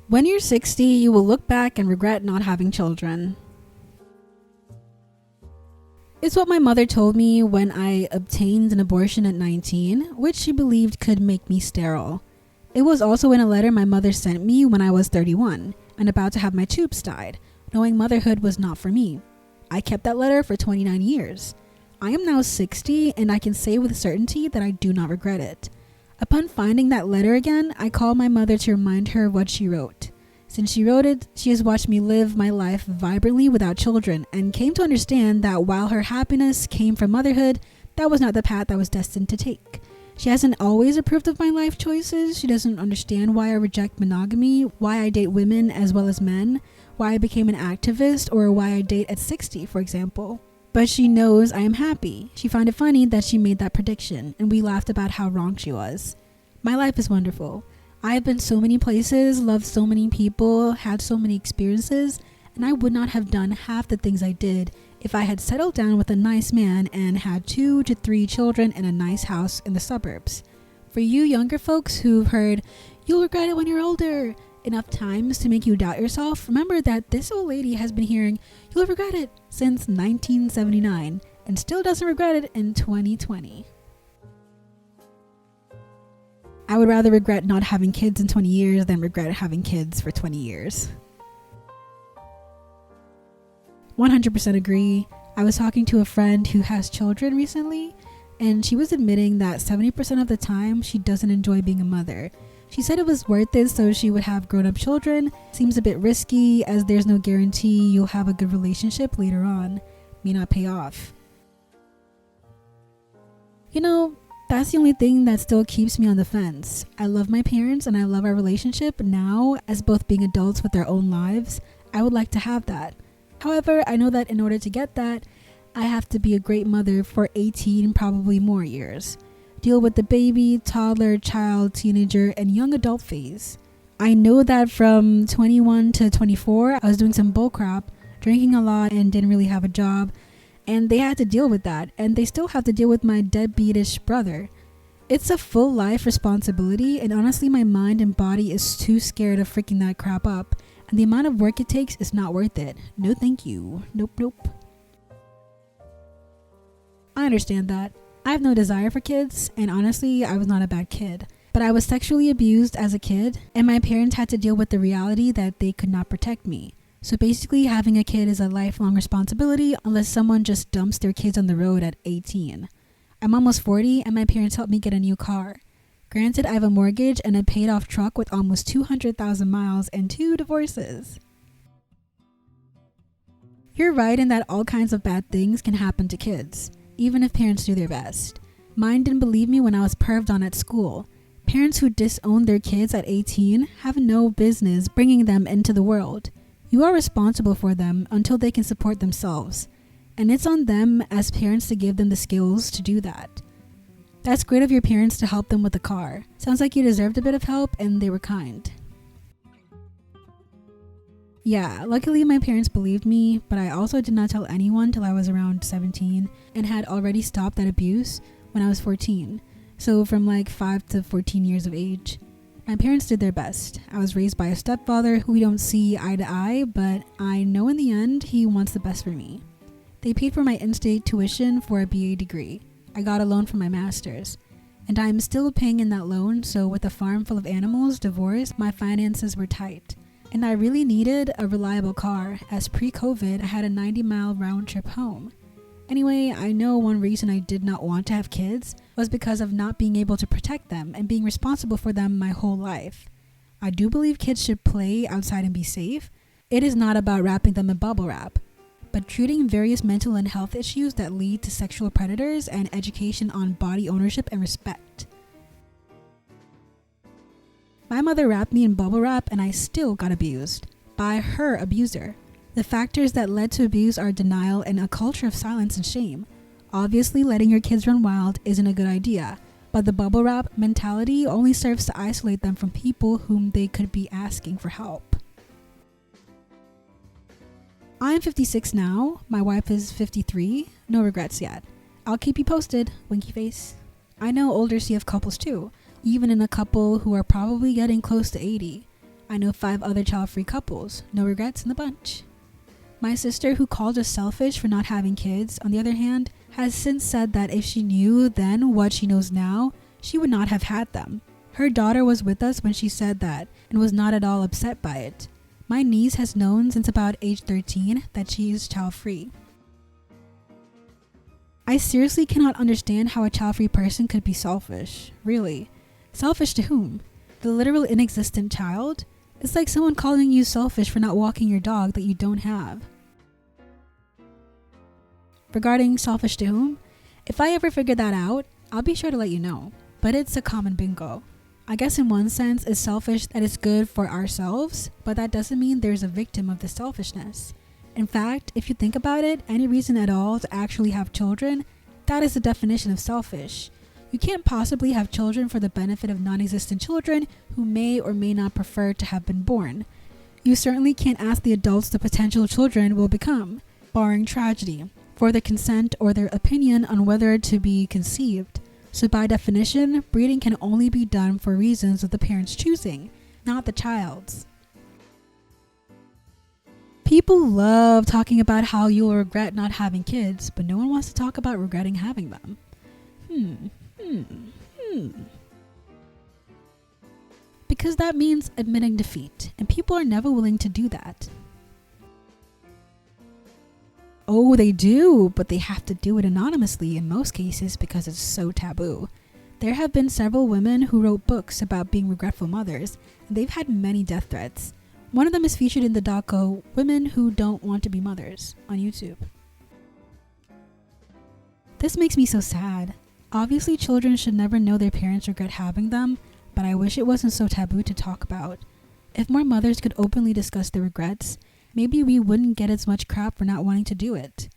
When you're 60, you will look back and regret not having children. It's what my mother told me when I obtained an abortion at 19, which she believed could make me sterile. It was also in a letter my mother sent me when I was 31 and about to have my tubes tied, knowing motherhood was not for me. I kept that letter for 29 years. I am now 60 and I can say with certainty that I do not regret it. Upon finding that letter again, I called my mother to remind her of what she wrote. Since she wrote it, she has watched me live my life vibrantly without children and came to understand that while her happiness came from motherhood, that was not the path I was destined to take. She hasn't always approved of my life choices. She doesn't understand why I reject monogamy, why I date women as well as men, why I became an activist, or why I date at 60, for example. But she knows I am happy. She found it funny that she made that prediction, and we laughed about how wrong she was. My life is wonderful. I have been so many places, loved so many people, had so many experiences, and I would not have done half the things I did if I had settled down with a nice man and had 2 to 3 children and a nice house in the suburbs. For you younger folks who've heard, "You'll regret it when you're older," enough times to make you doubt yourself, remember that this old lady has been hearing, "You'll regret it," since 1979 and still doesn't regret it in 2020. I would rather regret not having kids in 20 years than regret having kids for 20 years. 100% agree. I was talking to a friend who has children recently, and she was admitting that 70% of the time she doesn't enjoy being a mother. She said it was worth it so she would have grown-up children. Seems a bit risky as there's no guarantee you'll have a good relationship later on. May not pay off. You know, that's the only thing that still keeps me on the fence. I love my parents and I love our relationship now as both being adults with their own lives. I would like to have that. However, I know that in order to get that, I have to be a great mother for 18, probably more years. Deal with the baby, toddler, child, teenager, and young adult phase. I know that from 21 to 24, I was doing some bullcrap, drinking a lot, and didn't really have a job. And they had to deal with that, and they still have to deal with my deadbeatish brother. It's a full life responsibility, and honestly my mind and body is too scared of freaking that crap up, and the amount of work it takes is not worth it. No thank you. Nope. I understand that. I have no desire for kids, and honestly I was not a bad kid. But I was sexually abused as a kid, and my parents had to deal with the reality that they could not protect me. So basically having a kid is a lifelong responsibility unless someone just dumps their kids on the road at 18. I'm almost 40 and my parents helped me get a new car. Granted, I have a mortgage and a paid off truck with almost 200,000 miles and 2 divorces. You're right in that all kinds of bad things can happen to kids, even if parents do their best. Mine didn't believe me when I was perved on at school. Parents who disown their kids at 18 have no business bringing them into the world. You are responsible for them until they can support themselves, and it's on them as parents to give them the skills to do that. That's great of your parents to help them with the car. Sounds like you deserved a bit of help and they were kind. Yeah, luckily my parents believed me, but I also did not tell anyone till I was around 17 and had already stopped that abuse when I was 14. So from like 5 to 14 years of age. My parents did their best. I was raised by a stepfather who we don't see eye to eye, but I know in the end he wants the best for me. They paid for my in-state tuition for a BA degree. I got a loan for my master's, and I am still paying in that loan, so with a farm full of animals, divorce, my finances were tight. And I really needed a reliable car, as pre-COVID I had a 90-mile round trip home. Anyway, I know one reason I did not want to have kids was because of not being able to protect them and being responsible for them my whole life. I do believe kids should play outside and be safe. It is not about wrapping them in bubble wrap, but treating various mental and health issues that lead to sexual predators and education on body ownership and respect. My mother wrapped me in bubble wrap and I still got abused by her abuser. The factors that led to abuse are denial and a culture of silence and shame. Obviously, letting your kids run wild isn't a good idea, but the bubble wrap mentality only serves to isolate them from people whom they could be asking for help. I'm 56 now, my wife is 53, no regrets yet. I'll keep you posted, winky face. I know older CF couples too, even in a couple who are probably getting close to 80. I know 5 other child-free couples. No regrets in the bunch. My sister, who called us selfish for not having kids, on the other hand, has since said that if she knew then what she knows now, she would not have had them. Her daughter was with us when she said that and was not at all upset by it. My niece has known since about age 13 that she is child-free. I seriously cannot understand how a child-free person could be selfish. Really. Selfish to whom? The literal inexistent child? It's like someone calling you selfish for not walking your dog that you don't have. Regarding selfish to whom, if I ever figure that out, I'll be sure to let you know. But it's a common bingo. I guess in one sense it's selfish that it's good for ourselves, but that doesn't mean there's a victim of the selfishness. In fact, if you think about it, any reason at all to actually have children, that is the definition of selfish. You can't possibly have children for the benefit of non-existent children who may or may not prefer to have been born. You certainly can't ask the adults the potential children will become, barring tragedy, for their consent or their opinion on whether to be conceived. So by definition, breeding can only be done for reasons of the parents' choosing, not the child's. People love talking about how you'll regret not having kids, but no one wants to talk about regretting having them. Because that means admitting defeat, and people are never willing to do that. Oh, they do, but they have to do it anonymously in most cases because it's so taboo. There have been several women who wrote books about being regretful mothers, and they've had many death threats. One of them is featured in the doco Women Who Don't Want to Be Mothers on YouTube. This makes me so sad. Obviously, children should never know their parents regret having them, but I wish it wasn't so taboo to talk about. If more mothers could openly discuss their regrets, maybe we wouldn't get as much crap for not wanting to do it.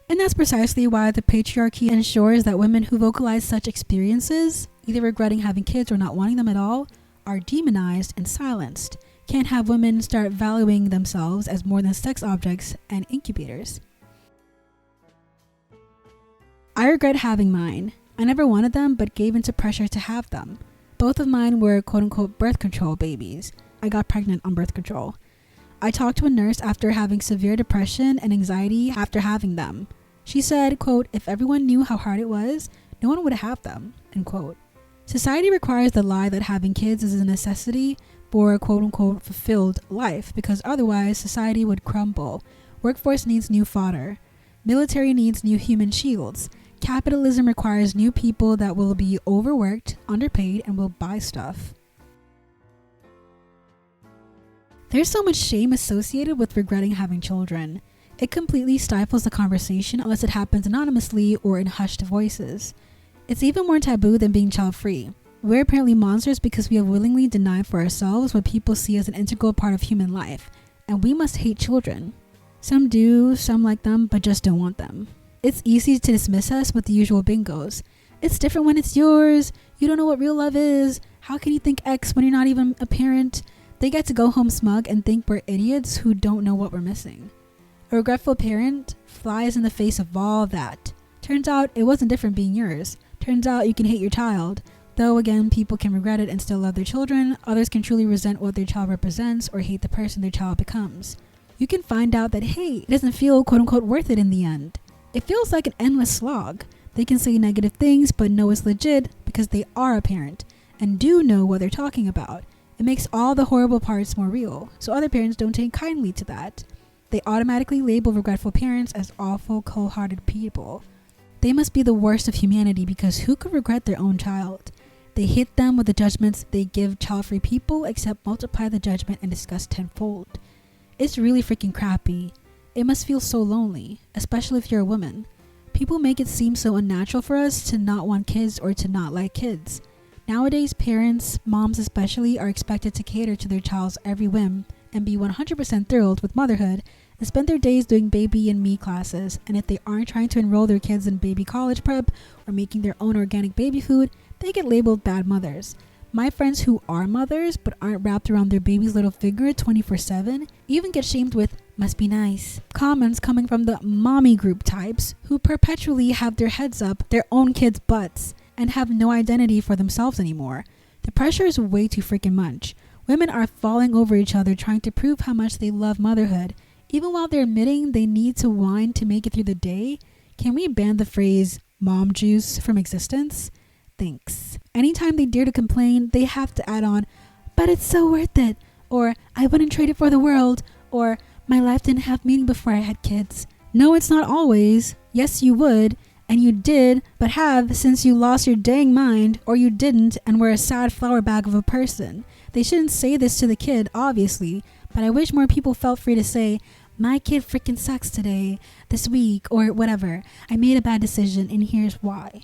And that's precisely why the patriarchy ensures that women who vocalize such experiences, either regretting having kids or not wanting them at all, are demonized and silenced. Can't have women start valuing themselves as more than sex objects and incubators. I regret having mine. I never wanted them but gave into pressure to have them. Both of mine were quote-unquote birth control babies. I got pregnant on birth control. I talked to a nurse after having severe depression and anxiety after having them. She said, quote, if everyone knew how hard it was, no one would have them, end quote. Society requires the lie that having kids is a necessity for a quote-unquote fulfilled life because otherwise society would crumble. Workforce needs new fodder. Military needs new human shields. Capitalism requires new people that will be overworked, underpaid, and will buy stuff. There's so much shame associated with regretting having children. It completely stifles the conversation unless it happens anonymously or in hushed voices. It's even more taboo than being child-free. We're apparently monsters because we have willingly denied for ourselves what people see as an integral part of human life, and we must hate children. Some do, some like them, but just don't want them. It's easy to dismiss us with the usual bingos. It's different when it's yours. You don't know what real love is. How can you think X when you're not even a parent? They get to go home smug and think we're idiots who don't know what we're missing. A regretful parent flies in the face of all that. Turns out it wasn't different being yours. Turns out you can hate your child. Though again, people can regret it and still love their children, others can truly resent what their child represents or hate the person their child becomes. You can find out that, hey, it doesn't feel quote-unquote worth it in the end. It feels like an endless slog. They can say negative things but know it's legit because they are a parent and do know what they're talking about. It makes all the horrible parts more real, so other parents don't take kindly to that. They automatically label regretful parents as awful, cold-hearted people. They must be the worst of humanity because who could regret their own child? They hit them with the judgments they give child-free people except multiply the judgment and disgust tenfold. It's really freaking crappy. It must feel so lonely, especially if you're a woman. People make it seem so unnatural for us to not want kids or to not like kids. Nowadays, parents, moms especially, are expected to cater to their child's every whim and be 100% thrilled with motherhood and spend their days doing baby and me classes, and if they aren't trying to enroll their kids in baby college prep or making their own organic baby food, they get labeled bad mothers. My friends who are mothers but aren't wrapped around their baby's little figure 24/7 even get shamed with "must be nice" comments coming from the mommy group types who perpetually have their heads up their own kids' butts and have no identity for themselves anymore. The pressure is way too freaking much. Women are falling over each other trying to prove how much they love motherhood, even while they're admitting they need to whine to make it through the day. Can we ban the phrase mom juice from existence? Thanks. Anytime they dare to complain, they have to add on, but it's so worth it, or I wouldn't trade it for the world, or my life didn't have meaning before I had kids. No, it's not always. Yes, you would, and you did, but have since you lost your dang mind, or you didn't and were a sad flower bag of a person. They shouldn't say this to the kid, obviously, but I wish more people felt free to say, my kid freaking sucks today, this week, or whatever. I made a bad decision and here's why.